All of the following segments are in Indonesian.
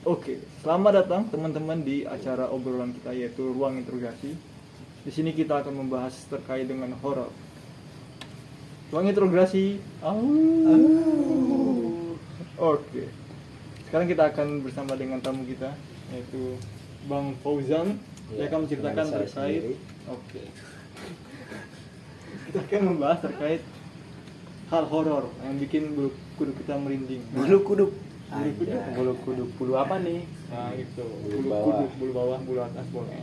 Oke, selamat datang teman-teman di acara obrolan kita yaitu Ruang Interogasi. Di sini kita akan membahas terkait dengan horor. Ruang Interogasi. Oke. Sekarang kita akan bersama dengan tamu kita yaitu Bang Fauzan. Dia akan menceritakan dengan saya terkait. sendiri. Oke. Kita akan membahas terkait hal horor yang bikin bulu kuduk kita merinding. Bulu kuduk. Bulu kuduk, bulu apa nih? Nah, gitu. Bulu Bulu bawah. kuduk, bulu bawah, bulu atas boleh.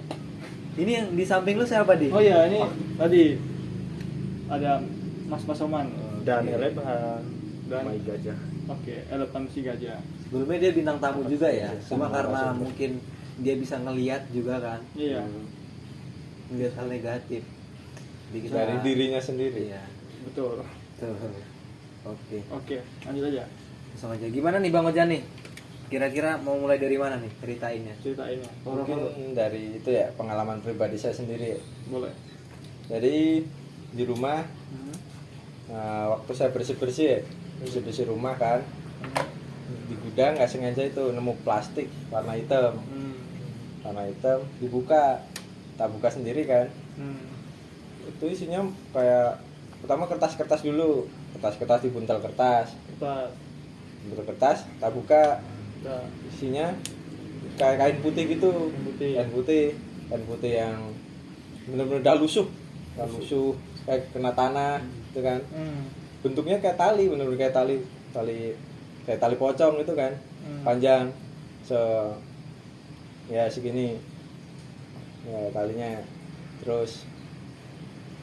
Ini yang di samping lu siapa, Di? Oh ya, ini tadi ada Mas Pasoman Dan Eleban, dan Mai Gajah. oke, elephant si gajah. Sebelumnya dia bintang tamu juga ya. Cuma Sama karena narasumber. mungkin dia bisa ngelihat juga kan, Iya, ngelihat hal negatif. Jadi kita- Dari dirinya sendiri. Iya. betul. Tuh. Oke. Oke, lanjut aja Langsung aja. Gimana nih Bang Ojan nih? Kira-kira mau mulai dari mana nih ceritainnya? ceritainnya. Mungkin Horor-horor. dari itu ya pengalaman pribadi saya sendiri. Boleh. Jadi di rumah Hmm. waktu saya bersih-bersih rumah kan, di gudang nggak sengaja itu nemu plastik warna hitam. Dibuka, tak buka sendiri kan. Hmm. Itu isinya kayak pertama kertas dulu, kertas dibuntel kertas, tak buka, Kita isinya kayak kain putih gitu, Kain putih. kain putih yang benar-benar udah lusuh kayak kena tanah gitu kan. Bentuknya kayak tali, benar-benar kayak tali pocong gitu kan, panjang ya segini ya talinya. Terus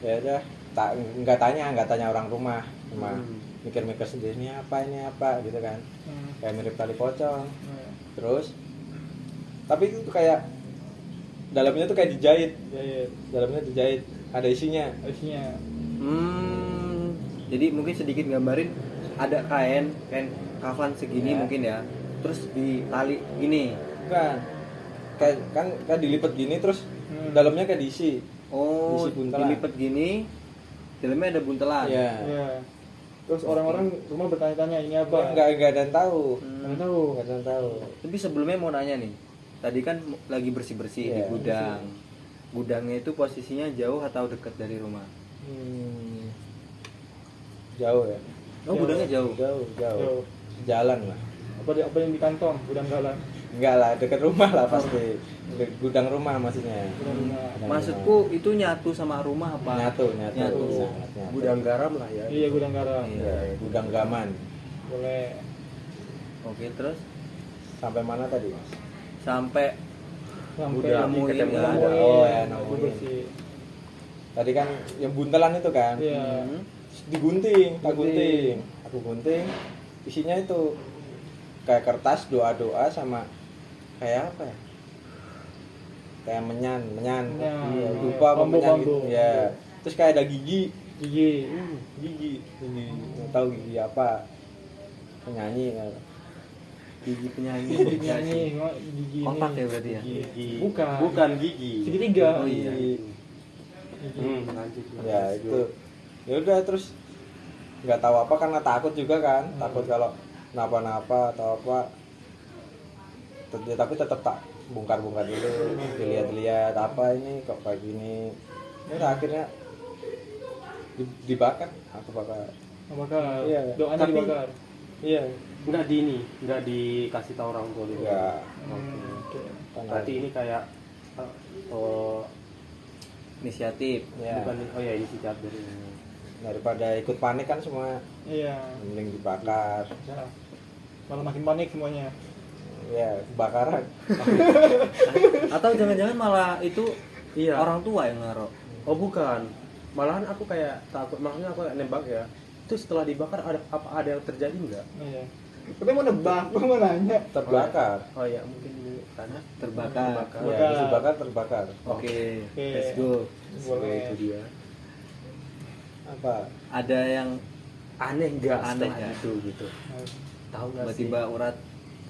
ya udah nggak tanya orang rumah, cuma mikir-mikir sendiri ini apa gitu kan, kayak mirip tali pocong. Terus tapi itu kayak dalamnya tuh kayak dijahit, ada isinya. Isinya. Jadi mungkin sedikit gambarin, ada kain kafan segini Ya. mungkin ya. Terus di tali gini. Bukan, kayak dilipat gini terus dalamnya kayak diisi. Oh, Isi buntelan. dilipet gini. Dalamnya ada buntelan. Iya. Ya. Terus orang-orang rumah bertanya-tanya ini apa? Enggak ada yang tahu. Nggak tahu. Enggak ada yang tahu. Tapi sebelumnya mau nanya nih. Tadi kan lagi bersih-bersih di Iya, gudang. Gudangnya itu posisinya jauh atau dekat dari rumah? Jauh ya. Oh, gudangnya jauh. Jauh. Jalan lah. Apa yang di kantong? Gudang galang. Enggak lah, dekat rumah lah pasti. Gudang rumah maksudnya. Gudang rumah. Gudang Maksudku itu nyatu sama rumah apa? Nyatu. Nyatu. Sangat nyatu. Gudang garam lah ya. Iya, gudang garam. Iya. Ya, gudang gaman. Boleh. Oke, terus Sampai mana tadi, Mas? sampai Sampai Gudang, nemuin ketemu. nggak ada. nemuin. Oh, ya, nemuin. Bersih. Tadi kan yang buntelan itu kan. Iya. Hmm. Digunting, Gunting. aku gunting, isinya itu kayak kertas doa sama kayak apa ya, kayak menyan Menyan. lupa apa menyan Bambu. gitu ya. Terus kayak ada gigi Gigi. nggak tahu gigi apa, penyanyi ya. Gigi penyanyi. Gigi penyanyi. Gigi ini. Kotak ya berarti ya? Gigi. Bukan. gigi. Segitiga. Oh, iya. Lanjut. Ya itu ya udah. Terus nggak tahu apa karena takut juga kan, takut kalau napa-napa atau apa. Tapi tetap tak bongkar-bongkar dulu, dilihat-lihat apa ini kok kayak gini. Udah akhirnya dibakar, aku bakar. Bakar. Iya. Doanya Tapi- dibakar. Iya. Enggak dikasih tahu orang tua dulu. Enggak. Oke. Berarti ini kayak Inisiatif. Ya, bukan ini si dari daripada ikut panik kan semua, Iya. mending dibakar. Ya. Malah makin panik semuanya. Ya, kebakaran. Atau jangan-jangan malah itu Iya. orang tua yang naruh. Oh bukan. Malahan aku kayak takut, makanya aku kayak nembak ya. Itu setelah dibakar ada yang terjadi enggak? Iya. Tapi mau nebak, gua mau nanya. Terbakar. Oh ya, mungkin di tanah Terbakar. Ya, habis dibakar terbakar. Oke, Oke. let's go. Boleh. itu dia. Apa? Ada yang Aneh enggak Aneh setelah nggak? itu gitu. Tahu enggak sih? tiba-tiba urat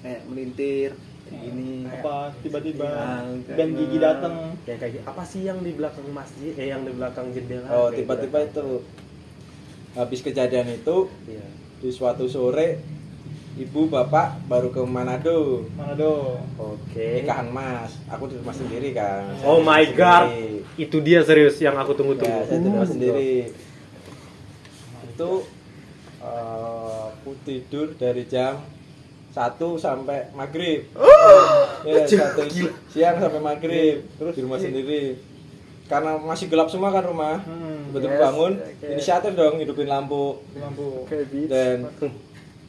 kayak melintir kayak gini. Apa tiba-tiba Yang dan gigi datang. Yang kayak apa sih yang di belakang masjid? Yang di belakang jendela. Oh, Kayak tiba-tiba gitu. itu habis kejadian itu Iya. di suatu sore ibu bapak baru ke Manado Manado. Oke. nikahan mas, aku di rumah sendiri kan. Saya Oh di rumah my god. sendiri. Itu dia serius yang aku Ya, tunggu-tunggu. saya di rumah sendiri. Itu aku tidur dari jam 1 sampai maghrib. Ya, 1 siang sampai maghrib. Terus Di rumah sendiri. Karena masih gelap semua kan rumah. Betul Yes, bangun, oke. inisiatif dong hidupin lampu. Lampu. Dan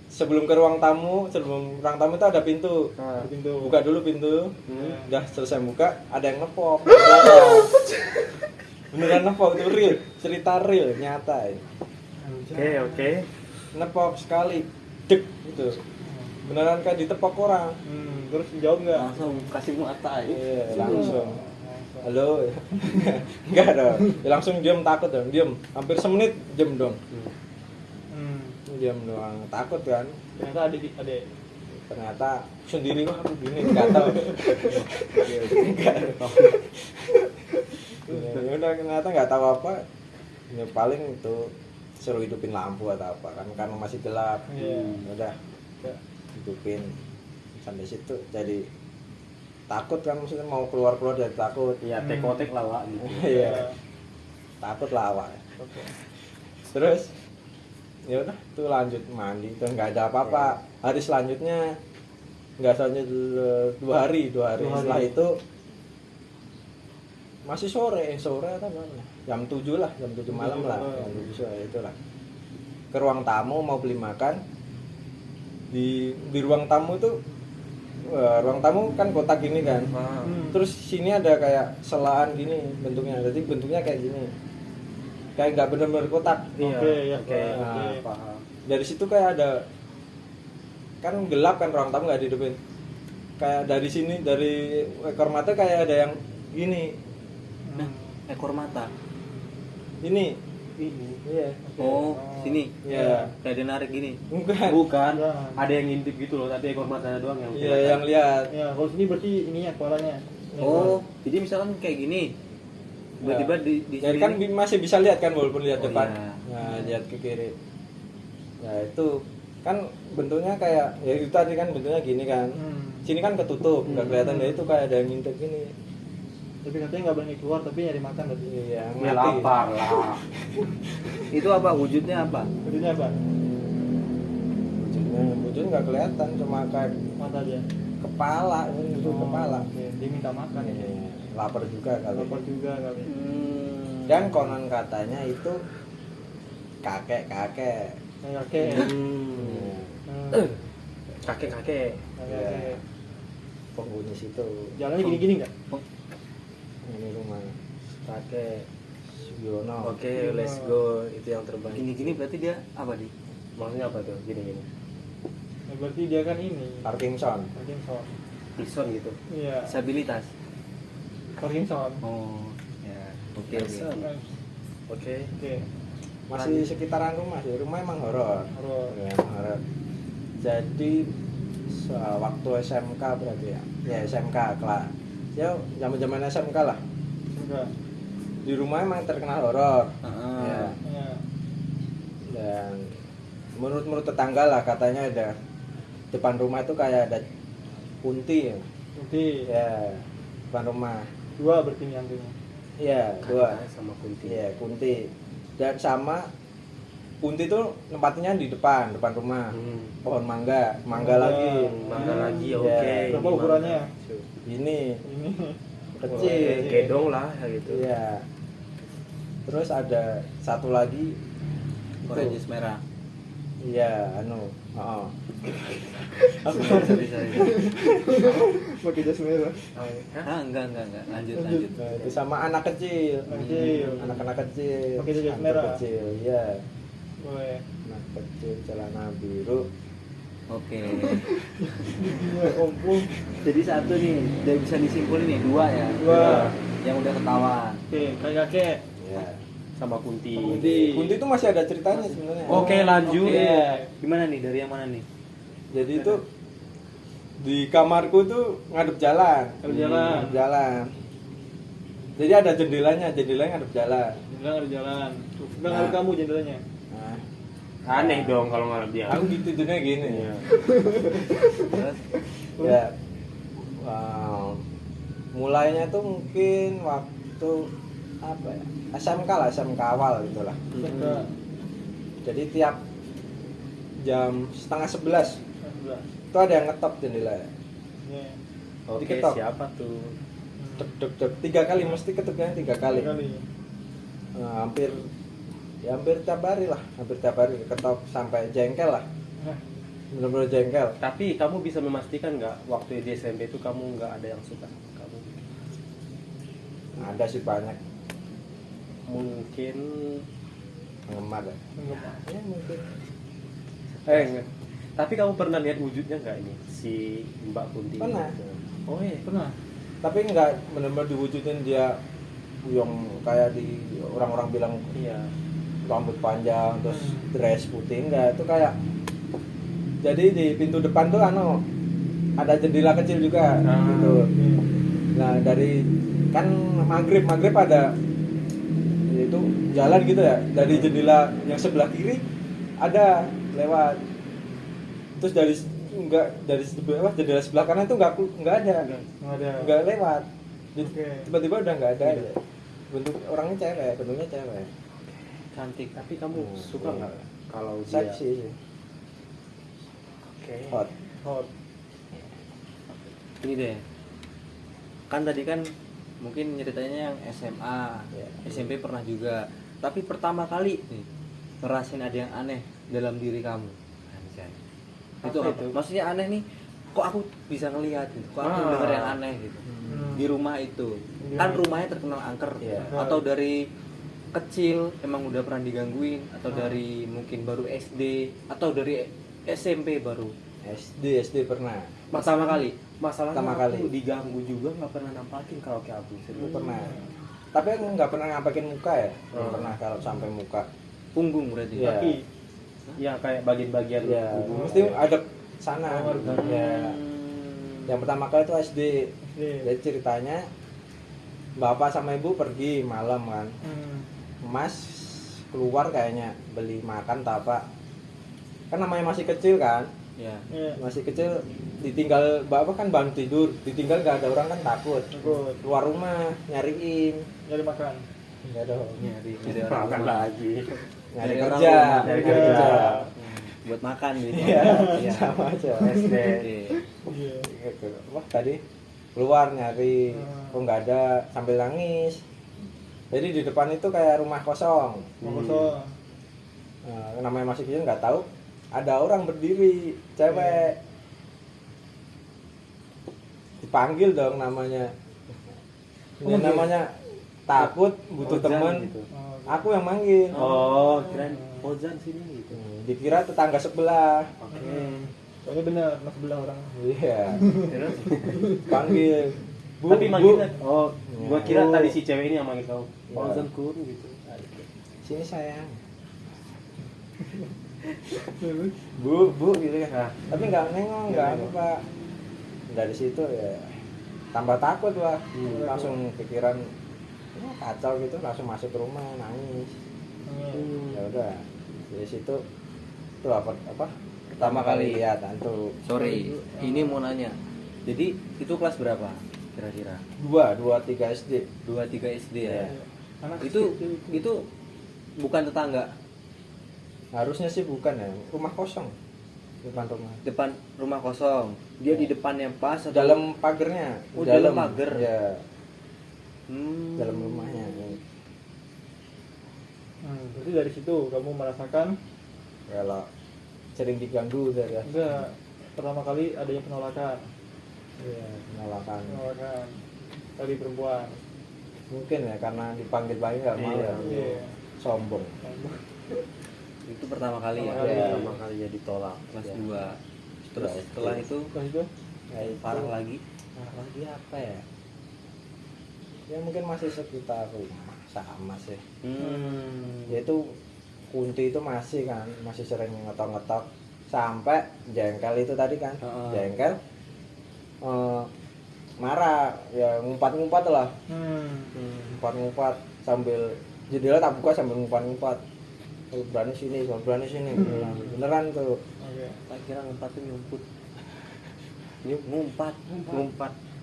sebelum ke ruang tamu itu ada pintu. Nah, Pintu. Buka dulu pintu. Ya. Udah selesai buka, ada yang nepok dari belakang. Beneran nepok, itu real, cerita real, nyata ini. oke. Nepok sekali, dek gitu. Beneran kayak ditepok orang. Terus jawab nggak? Langsung kasih mata ya. Iya, langsung. Halo. Enggak dong. Ya, langsung diam, takut dong, diam. Hampir semenit diam dong. Diam doang, takut kan. Ternyata adik. Ternyata sendiri kok aku gini, enggak tahu. Enggak tahu. Ya udah, ternyata enggak tahu apa. Ya paling itu suruh hidupin lampu atau apa kan karena masih gelap. Iya. Udah hidupin sampai situ jadi takut kan, maksudnya mau keluar dari takut. Iya, tekotek lah Wak, gitu. Iya. Takut lah awak. Oke. Terus ya udah tuh lanjut mandi dan nggak ada apa-apa. Hari selanjutnya nggak selanjut 2 hari. Setelah itu masih sore atau mana? Jam 7 lah, jam 7 malam lah. Jam 7 sore itulah. Ke ruang tamu mau beli makan. Di ruang tamu itu ruang tamu kan kotak gini kan. Terus sini ada kayak selaan gini bentuknya. Jadi bentuknya kayak gini. Kayak nggak benar-benar kotak. Iya, Oke. Nah, paham. dari situ kayak ada kan gelap kan, ruang tamu nggak dihidupin. Kayak dari sini, dari ekor mata kayak ada yang gini. Nah, ekor mata. Ini. Iya. Oh, sini. Iya. Kayak dia narik gini. Bukan. Bukan, Bukan. ada yang ngintip gitu loh, tapi ekor matanya doang yang Iya, yang lihat. Ya, kalau sini berarti ininya kepalanya. Oh, jadi misalkan kayak gini. Tiba-tiba di Jadi sini kan masih bisa lihat kan walaupun lihat Oh, depan. iya. Nah, lihat ke kiri. Nah, itu kan bentuknya kayak ya itu tadi kan bentuknya gini kan. Sini kan ketutup, nggak kelihatan. Ya itu kayak ada yang ngintip gini. Tapi katanya nggak berani keluar, tapi nyari makan berarti. Iya, ya mati. lapar lah. itu apa wujudnya apa? Berarti apa? Wujudnya nggak kelihatan, cuma kayak Mata aja. kepala, itu kepala. Oke. Dia minta makan ya. Iya, lapar juga kali. Lapar juga kali. Dan konon katanya itu kakek. Kayak Iya. Kakek-kakek. Iya. Penghuni situ. Jalannya gini-gini nggak? Ini rumah Kakek. Sugiono. Oke, let's go. Itu yang terbaik. Gini-gini berarti dia apa di? Maksudnya apa tuh? Gini-gini. Ya, berarti dia kan ini. Parkinson. Parkinson. Pison gitu. Iya. Disabilitas. Parkinson. Oh, ya. Oke, oke. Parkinson. Oke. Oke. Masih sekitaran rumah sih. Rumah emang horor. Horor. Ya, emang horor. Jadi waktu SMK berarti ya. Ya SMK kelas. Ya zaman-zaman SMK lah. Enggak. Di rumah emang terkenal horor. Heeh. Ya. Iya. Dan menurut tetangga lah katanya ada depan rumah itu kayak ada kunti ya. Kunti. Ya, depan rumah. 2 berarti ini hantunya. Iya, 2. Kakek sama kunti. Iya, kunti. Dan sama kunti itu tempatnya di depan rumah. Pohon mangga lagi. Mangga lagi, Iya. oke. Berapa ukurannya? Ini Ini. kecil. Gedong lah ya gitu. Iya. Terus ada satu lagi Orange merah. iya, oh. Sorry. Pakai jas merah. Ah, enggak. Lanjut. Nah, itu sama anak kecil. Kecil. Anak-anak kecil. Pakai jas Anak merah. kecil, iya. Boleh. Anak kecil celana biru. Oke. Ya ampun. Jadi satu nih, udah bisa disimpulin nih, 2 ya. 2. Yang udah ketahuan. Oke, kakek. Iya. Sama kunti. Kunti itu masih ada ceritanya sebenarnya. Oke, lanjut. Oke. Gimana nih? Dari yang mana nih? Jadi itu di kamarku tuh ngadep jalan. Ngadep Jalan. Jadi ada jendelanya ngadep jalan. Bilang ada jalan. Bilang ada kamu jendelanya. Nah, Aneh dong kalau ngarep dia. Aku gitu dunia gini. Iya. Terus Ya, mulainya tuh mungkin waktu apa ya, SMK lah, SMK awal gitulah. Sudah Jadi tiap jam setengah 11 itu ada yang ngetop jendela. Iya. Oke, Diketok. siapa tuh? Dek dek dek 3 kali, mesti ketuknya 3 kali. Kali. Hampir tiap hari lah, hampir tiap hari ketok sampai jengkel lah, Nah, bener-bener jengkel. Tapi kamu bisa memastikan nggak waktu di SMP itu kamu nggak ada yang suka sama kamu? Ada sih banyak Mungkin penggemar ya. enggak. Ya mungkin. enggak. Tapi kamu pernah lihat wujudnya nggak ini si Mbak Kunti? Pernah. Oh iya. Pernah. Tapi nggak bener-bener diwujudin dia yang kayak di orang-orang bilang Iya. rambut panjang terus dress putih, enggak, itu kayak jadi di pintu depan tuh ada jendela kecil juga gitu. Nah dari kan maghrib ada itu jalan gitu ya, dari jendela yang sebelah kiri ada lewat, terus dari jendela sebelah kanan itu nggak ada nggak lewat. Jadi Oke. tiba-tiba udah nggak ada aja. Bentuk orangnya cewek, bentuknya cewek. Cantik. Tapi kamu suka nggak kalau dia? Seksi sih. Oke. Hot. Hot. ini deh. Kan tadi kan mungkin ceritanya yang SMA, Ya. SMP pernah juga. Tapi pertama kali nih ngerasain ada yang aneh dalam diri kamu. Anjay. Itu Apa apa? itu? Maksudnya aneh nih, kok aku bisa ngelihat gitu. Kok aku denger yang aneh gitu. Di rumah itu. Kan rumahnya terkenal angker. Iya. Atau dari kecil emang udah pernah digangguin, atau dari mungkin baru SD, atau dari SMP baru SD pernah. pertama kali. Masalahnya Pertama aku kali. diganggu juga nggak pernah nampakin karaoke abu. Itu pernah. Tapi aku nggak pernah ngapakin muka ya. Nggak Oh. pernah kalau sampai muka. Punggung berarti. Iya. Kaki. Ya kayak bagian-bagian Ya, tubuh. mesti ada sana. Oh, ada. Ya. Yang pertama kali itu SD. Iya. Jadi ceritanya bapak sama ibu pergi malam kan. Mas keluar kayaknya beli makan tak apa. Kan namanya masih kecil kan. Ya. Iya. Masih kecil ditinggal bapak kan bangun tidur, ditinggal nggak ada orang kan takut. Takut. Keluar rumah nyariin, Nyari makan. nggak ada. Nyari orang Makan rumah. lagi. Nyari Dari orang kerja, rumah. nyari Kerja. kerja. Buat makan gitu. Iya, Iya. sama aja. SD. Oke. Iya. Gitu. Wah tadi keluar nyari, kok nggak ada, sambil nangis. Jadi di depan itu kayak rumah kosong. Mau kosong. Namanya masih kecil nggak tahu. Ada orang berdiri, cewek. Dipanggil dong namanya. Oh, Ini namanya takut, butuh Ozan teman. gitu. Aku yang manggil. Oh, keren. Ozan sini gitu. Dikira tetangga sebelah. Oke. Soalnya benar, mas sebelah orang. Iya. Terus? Panggil. Bu, Tapi Bu. manggilnya, oh, gua kira Bu. tadi si cewek ini yang manggil kau. Ya. Ozan kun gitu. Sini sayang. Bu gitu kan. Nah, Tapi nggak nengok, nggak nengok. apa. Dari situ ya tambah takut lah. Langsung pikiran kacau gitu, langsung masuk ke rumah nangis. Ya udah. Dari situ tuh apa pertama kali lihat hantu. Sorry, ini mau nanya. Jadi itu kelas berapa kira-kira? 2, 3 SD. 2-3 SD ya. Iya. Anak Itu bukan tetangga, Harusnya sih bukan ya, rumah kosong depan rumah. depan rumah kosong. Dia di depannya pas atau Dalam pagernya. Oh, dalam pagar. Ya, Hmm. dalam rumahnya. Jadi dari situ kamu merasakan Kalau sering diganggu dari enggak pertama kali ada yang penolakan. ya, penolakan. Penolakan dari perempuan. Mungkin ya karena dipanggil-panggil nggak mau ya. Iya. Sombong. Itu pertama kali ya. Pertama kali. pertama kali ya ditolak. Kelas Ya. 2. Terus Ya, setelah itu Terus itu Ya, itu. parah lagi. Parah lagi apa ya? Ya mungkin masih sekitar rumah sama sih. Yaitu kunti itu masih kan, masih sering ngetok-ngetok sampai jengkel itu tadi kan. Heeh. Jengkel marah ya, ngumpat-ngumpat lah, ngumpat-ngumpat sambil jendela tak buka sambil ngumpat-ngumpat. kalau berani sini, kalau berani sini. Beneran tuh. Oke. Tak kira ngumpat tuh nyumput. Ngumpat.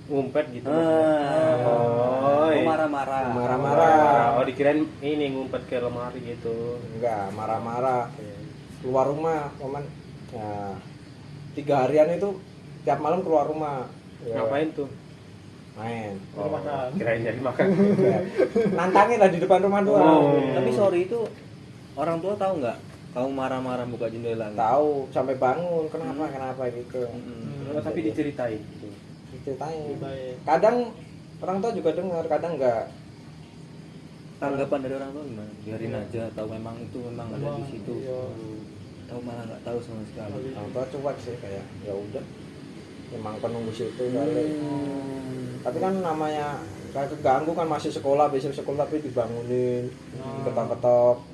Ngumpet gitu. Oh, marah-marah. Marah-marah. Oh, dikirain ini ngumpet ke lemari gitu. Enggak, marah-marah. Keluar rumah, momen. Nah, 3 harian itu tiap malam keluar rumah. Ya, Ngapain tuh? main. Baru makan. Kirain nyari makan. Ya. Nantangin lah di depan rumah doang. Oh. Tapi sorry itu orang tua tahu nggak? Kamu marah-marah buka jendela? Tahu sampai bangun, kenapa gitu. Tapi diceritain gitu. Ceritain. Baik. Kadang orang tua juga dengar, kadang enggak. Tanggapan dari orang tua gimana? Biarin aja, tahu memang itu memang ada di situ. Iya. Tahu malah nggak tahu sama sekali. Orang tua cuek sih kayak ya udah. Emang penunggu situ kali. Tapi kan namanya kayak keganggu kan masih sekolah, besok sekolah tapi dibangunin, ketok-ketok,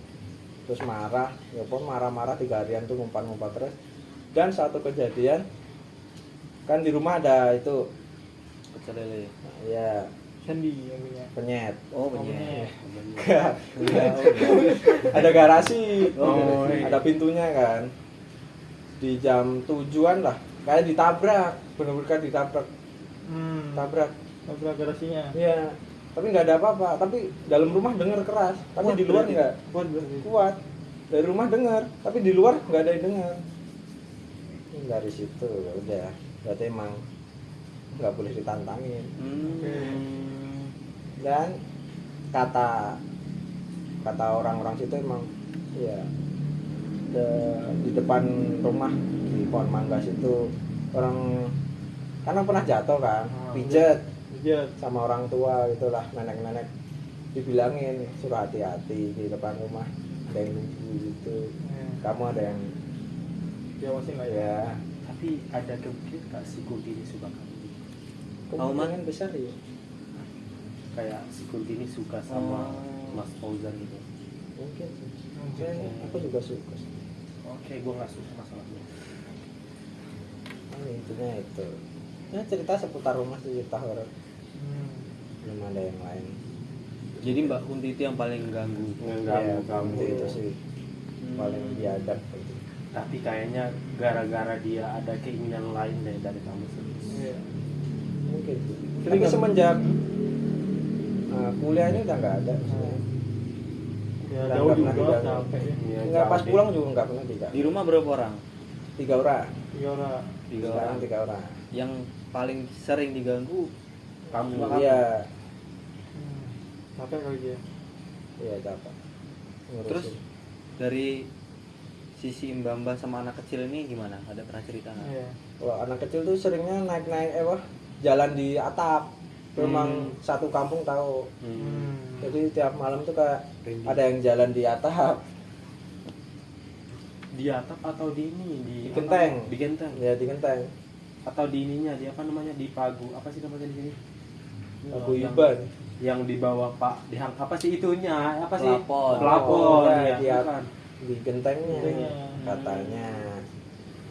terus marah, ya pun marah-marah 3 harian tuh ngumpat-ngumpat terus. Dan satu kejadian kan di rumah ada itu Pecel lele. ya Sendi yang punya. penyet. Oh, benyek. Ada garasi, Oh, iya. ada pintunya kan. Di jam 7-an lah, kayak ditabrak, bener-bener kan ditabrak, tabrak. Tabrak garasinya. Iya, tapi nggak ada apa-apa. Tapi dalam rumah dengar keras, tapi Kuat di luar berarti. nggak Kuat berarti. kuat. Dari rumah dengar, tapi di luar nggak ada yang dengar. Dari situ ya udah, berarti emang nggak boleh ditantangin. Dan kata orang-orang situ emang ya di depan rumah di pohon mangga situ orang karena pernah jatuh kan, pijet Pijat. sama orang tua gitulah, nenek-nenek dibilangin suruh hati-hati di depan rumah ada yang nunggu gitu, kamu ada yang Diawasin lah ya. ya Tapi ada kemungkinan nggak si Kultini suka kamu? kemungkinan besar ya. Kayak si Kultini suka sama Mas Fauzan gitu. Mungkin sih. Aku juga suka sih. Oke, gue nggak suka masalahnya. Intinya itu ya cerita seputar rumah sih, cerita horor, belum ada yang lain. Jadi Mbak Kunti itu yang paling ganggu. Ya, itu sih paling biadab gitu. Tapi kayaknya gara-gara dia ada keinginan lain dari kamu sendiri. Iya. Mungkin sih. Tapi semenjak kuliah ini udah nggak ada. Ya Udah jauh nggak pernah juga diganggu. capek ya. Iya, Nggak pas capek. pulang juga nggak pernah diganggu. Di rumah berapa orang? 3 orang. 3 orang. 3 Sekarang orang. 3 orang. Yang paling sering diganggu Kamu Iya, Capek kali dia. iya dapat. Terus dari sisi Mbak sama anak kecil ini gimana? Ada pernah cerita nggak? Iya. Kalau anak kecil tuh seringnya naik-naik jalan di atap. Memang satu kampung tahu. Jadi tiap malam tuh kayak ada yang jalan di atap. di atap atau di ini Di genteng. di genteng Ya di genteng. atau di ininya di apa namanya di pagu apa sih namanya di sini Abu Yang- Iban. yang di bawah pak di apa sih itunya apa sih Pelapon. pelapon Ya, ya, di bukan. di gentengnya Gentengnya. katanya.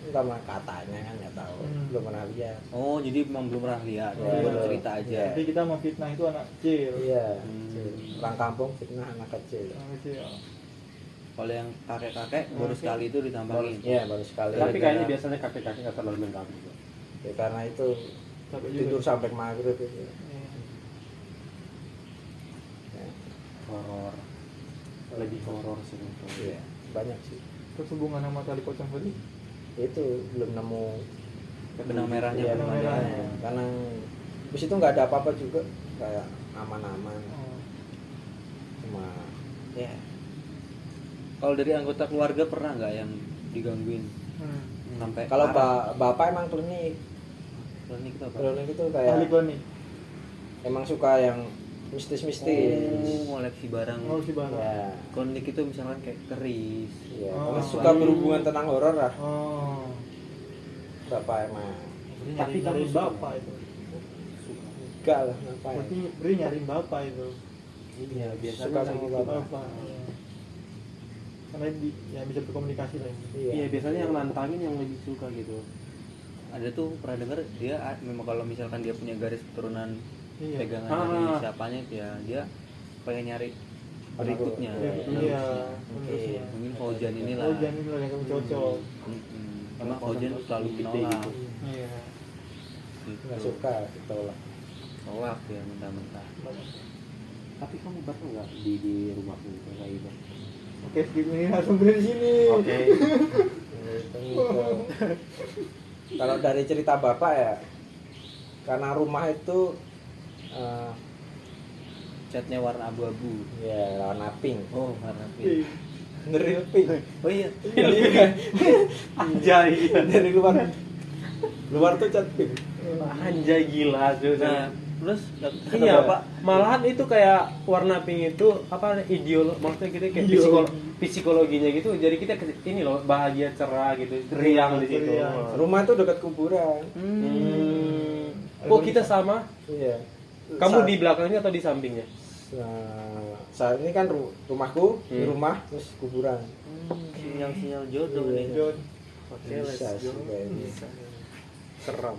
Enggak mah katanya kan nggak tahu. Belum pernah lihat. Oh, jadi memang belum pernah lihat. Ya, Baru betul. cerita aja. Ya. Jadi kita memfitnah itu anak kecil. Iya. Orang kampung fitnah anak kecil. Anak kecil. Kalau yang kakek-kakek baru sekali itu ditambangin. Iya baru sekali. Tapi kayaknya biasanya kakek-kakek nggak terlalu mengganggu. Ya, karena itu Capek juga. tidur sampai maghrib itu. Iya. Ya, Horor, lebih horor sih itu. iya, banyak sih. Terus hubungan sama tali pocong tadi? Itu belum nemu. Benang merahnya Iya, belum benang ada. merahnya. Karena di situ nggak ada apa-apa juga, kayak aman-aman. Oh. Cuma ya Kalau dari anggota keluarga pernah nggak yang digangguin sampai kalau parah? bapak emang klinik Klinik itu apa? itu Ahli kayak klinik. emang suka yang mistis-mistis. Oh, koleksi barang. Oh si barang. Ya, Klinik itu misalkan kayak keris. ya. Oh. Pokoknya suka berhubungan tentang horor lah. Oh. Bapak emang Tapi kamu nyariin suka? bapak itu. enggak lah ngapain. Berarti Bri nyariin bapak itu. Iya biasanya Suka kayak sama gitu. bapak. Bapak. Karena ya bisa berkomunikasi lah. Iya biasanya yang nantangin yang lebih suka gitu. Ada tuh pernah dengar dia memang kalau misalkan dia punya garis keturunan Iya. pegangan Ah. dari siapanya itu ya dia pengen nyari berikutnya. Iya. Oke, mungkin Fauzan inilah. Oh, jangan ini yang kamu cocok. Emang Fauzan selalu menolak. Iya. Gitu. nggak suka ditolak. Tolak ya mentah-mentah. Tapi kamu bakal nggak di rumahmu kayak gitu? Oke, skip ini langsung dari sini. Oke. Gitu. Kalau dari cerita bapak ya, karena rumah itu Catnya warna abu-abu. ya warna pink, Oh, warna pink. real pink. Oh iya. Anjay. Dari luar tuh cat pink. Anjay gila tuh. Nah, terus Iya, Pak. malahan itu kayak warna pink itu apa maksudnya kita kayak psikologinya gitu. Jadi kita ini loh bahagia cerah gitu, riang di situ. Riang. Rumah tuh dekat kuburan. Oh, kita sama. Iya. Kamu di belakangnya atau di sampingnya? Saat ini kan rumahku, di Hmm. rumah terus kuburan. Sinyal-sinyal jodoh nih. John. Oke, Bisa let's sih go. kayaknya. Seram.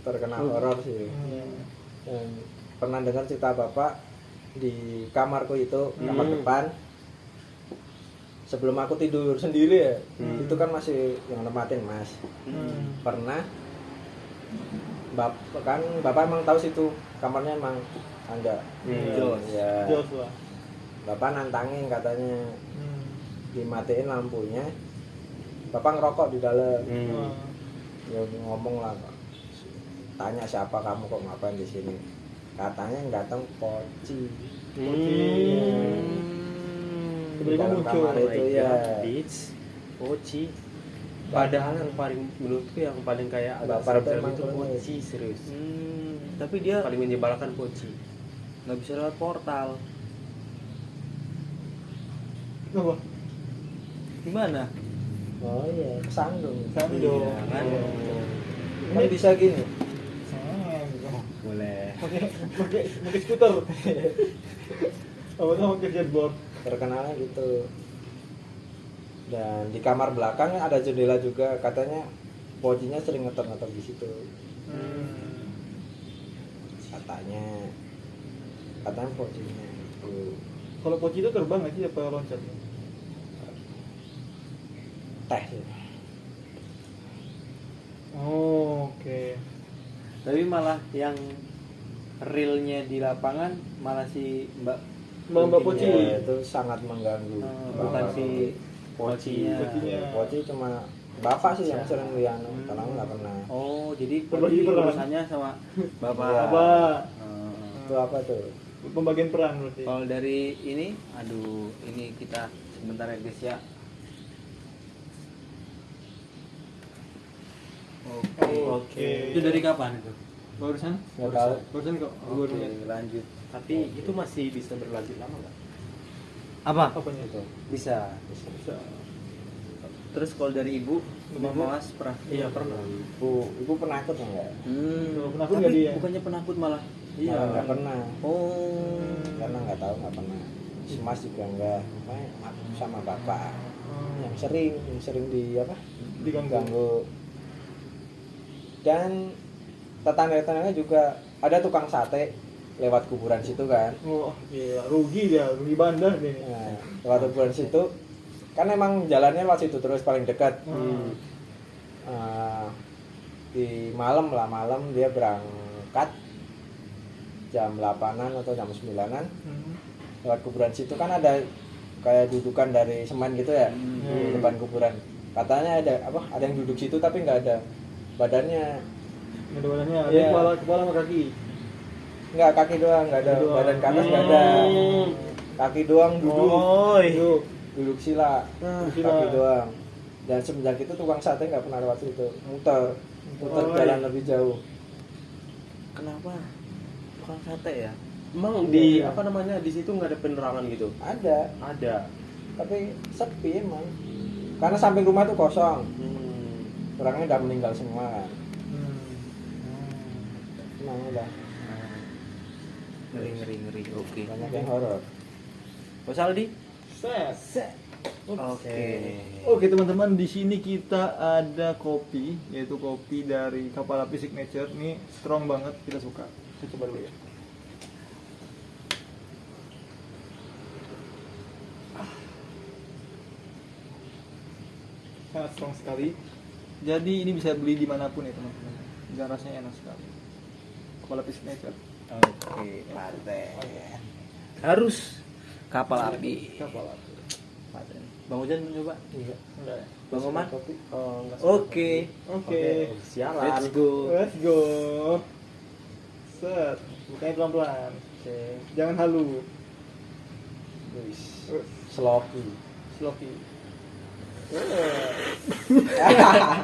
Terkena horor sih. Dan pernah dengar cerita bapak di kamarku itu, kamar depan. Sebelum aku tidur sendiri ya, itu kan masih yang nempatin mas. Pernah bapak emang tahu situ kamarnya emang ada. Jos. Ya. Jos lah. Bapak nantangin katanya dimatiin lampunya. Bapak ngerokok di dalam. Ya ngomong lah, tanya siapa kamu kok ngapain di sini? Katanya yang datang Poci. Di dalam kamar itu ya. Beach, Poci. Padahal yang paling menurutku yang paling kayak agak Bapak itu serem emang itu kronis. Poci serius. Tapi dia Paling menyebalkan Poci. nggak bisa lewat portal. Apa? Gimana? Oh iya, kesandung. Sando. Iya, kan? Kan bisa gini. Boleh. Pakai skuter. Apa tuh pakai skateboard? Terkenalnya gitu. Dan di kamar belakang ada jendela juga, katanya Pocinya sering ngeter-ngeter di situ. Katanya Pocinya itu Kalau Poci itu terbang nggak sih apa loncat? teh sih. Oh, oke. Tapi malah yang realnya di lapangan malah si Mbak Poci. Ya, itu sangat mengganggu. bukan si Pocinya. Pocinya. Poci cuma bapak sih yang sering lihat, kalau nggak pernah. Oh, jadi Berbagi peran. urusannya sama bapak. Iya. Apa? Itu apa tuh? Pembagian peran berarti. Kalau dari ini, aduh, ini kita sebentar ya guys ya. Oke. Itu dari kapan itu? Barusan? Nggak tahu. Barusan kok. Gua Oke, lihat. lanjut. Tapi itu masih bisa berlanjut lama nggak? Apa? Apanya itu? Bisa. Bisa. Terus kalau dari ibu, Mama Mas pernah? Iya pernah. Ibu penakut nggak? Kalau penakut Tapi nggak dia? bukannya penakut malah. Malah nggak pernah. Oh. Karena nggak tahu, nggak pernah. Si Mas juga nggak. Makanya aku sama bapak yang sering di apa? Diganggu. Dan tetangga-tetangga juga ada tukang sate lewat kuburan situ kan. Oh, iya, rugi dia, rugi bandar dia. Nah, lewat kuburan situ kan emang jalannya lewat situ terus paling dekat. Di malam dia berangkat jam 8-an atau jam 9-an lewat kuburan situ kan ada kayak dudukan dari semen gitu ya di depan kuburan. Katanya ada yang duduk situ tapi nggak ada badannya. Nggak ada badannya, ada Iya. kepala sama kaki. Nggak, kaki doang, nggak ada Kaki doang. badan ke atas nggak ada. Kaki doang Duduk. duduk sila, Sila. kaki doang. Dan semenjak itu tukang sate nggak pernah lewat situ, muter jalan lebih jauh. Kenapa? Tukang sate ya? Emang di apa namanya di situ nggak ada penerangan gitu? Ada, Ada. tapi sepi emang. Karena samping rumah tuh kosong, orangnya udah meninggal semua kan. Emang udah Ngeri. Oke. banyak yang horor. Mas Aldi? Set. Oke. Oke teman-teman, di sini kita ada kopi, yaitu kopi dari Kapal Api Signature. Ini strong banget, kita suka. Kita coba dulu ya. sangat strong sekali. Jadi ini bisa beli dimanapun ya teman-teman, dan rasanya enak sekali. Kepala fish nature. Oke, paten. Harus kapal api. Kapal api. Paten. Bang Ujan mau coba? Enggak. Enggak ya? Bang Oman? Oh, enggak. Oke. Oke. Sialan. Let's go. Let's go. Set. Bukanya pelan-pelan. Oke. Jangan halu. Wis. Sloppy. Sloppy.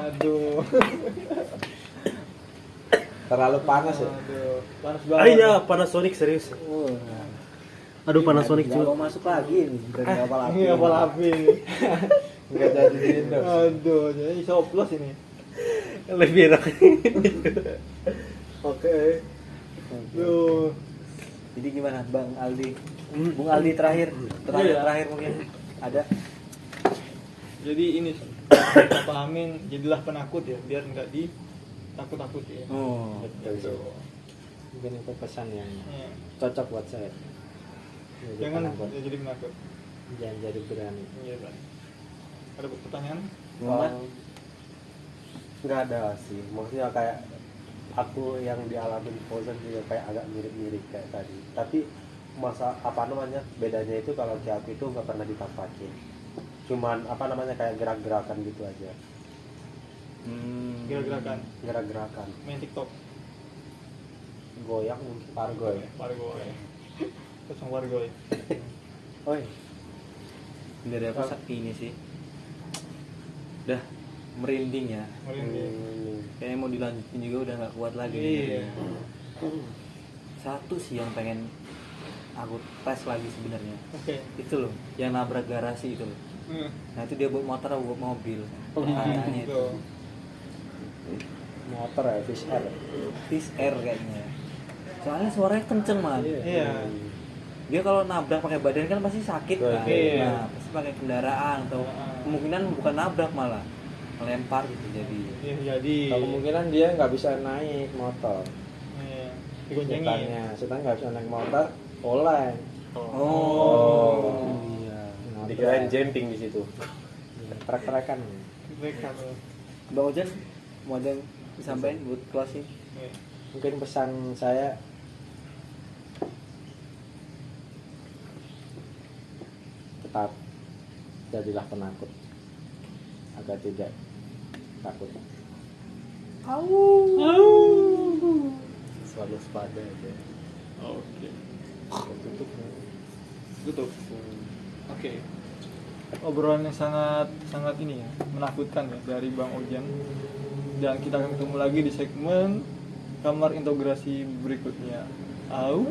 Aduh. Terlalu panas ya. Aduh. Panas Ah banget. iya, Panasonic serius. Aduh, Panasonic Nggak cuy. mau masuk lagi nih brand kapal api. Ini kapal api. Enggak jadi di Indo. Aduh, jadi soplos ini. Lebih enak. Oke. Duh. Jadi gimana Bang Aldi? Bung Aldi terakhir Iya. terakhir mungkin ada. Jadi ini kita pahamin, jadilah penakut ya, biar nggak ditakut-takut ya. Oh. Betul sih. Mungkin itu pesan yang Iya. cocok buat saya. Jadi Jangan penakut. jadi penakut. Jangan jadi berani. Iya, Pak. Ada pertanyaan? Muhammad? Nggak ada sih. Maksudnya kayak aku yang dialami di Frozen juga kayak agak mirip-mirip kayak tadi. Tapi masa apa namanya bedanya itu kalau di aku itu nggak pernah ditampakin. Cuman apa namanya kayak gerak-gerakan gitu aja. Gerak-gerakan, Gerak-gerakan. main TikTok, Goyang mungkin. Pargoy. Wargoy. Kosong Wargoy. Oi. Dari aku ini sih. Udah merinding ya. Merinding. Kayaknya mau dilanjutin juga udah nggak kuat lagi. Iya. Satu sih yang pengen aku tes lagi sebenarnya. Oke. Itu loh, yang nabrak garasi itu loh. Nah itu dia buat motor atau buat mobil. Kayaknya itu. Gitu. Motor ya, fish air. Fish air kayaknya. Soalnya suaranya kenceng man. Iya. Dia kalau nabrak pakai badan kan pasti sakit kan. Iya. Nah, pasti pakai kendaraan atau kemungkinan bukan nabrak malah melempar gitu jadi. Iya, jadi. Kalau kemungkinan dia nggak bisa naik motor. Iya. Digoncengin. Setannya, setan nggak bisa naik motor, oleng. Oh. Iya. Nah, Dikirain trek. jumping di situ. Trek-trekan. Mereka. Bang Ojan mau ada yang disampaikan buat closing? Iya. Mungkin pesan saya tetap jadilah penakut agar tidak takut. Selalu waspada aja. Oke. Tutup. Tutup. Oke. Obrolan yang sangat ini ya, menakutkan ya dari Bang Ojan. Dan kita akan ketemu lagi di segmen kamar integrasi berikutnya. Au.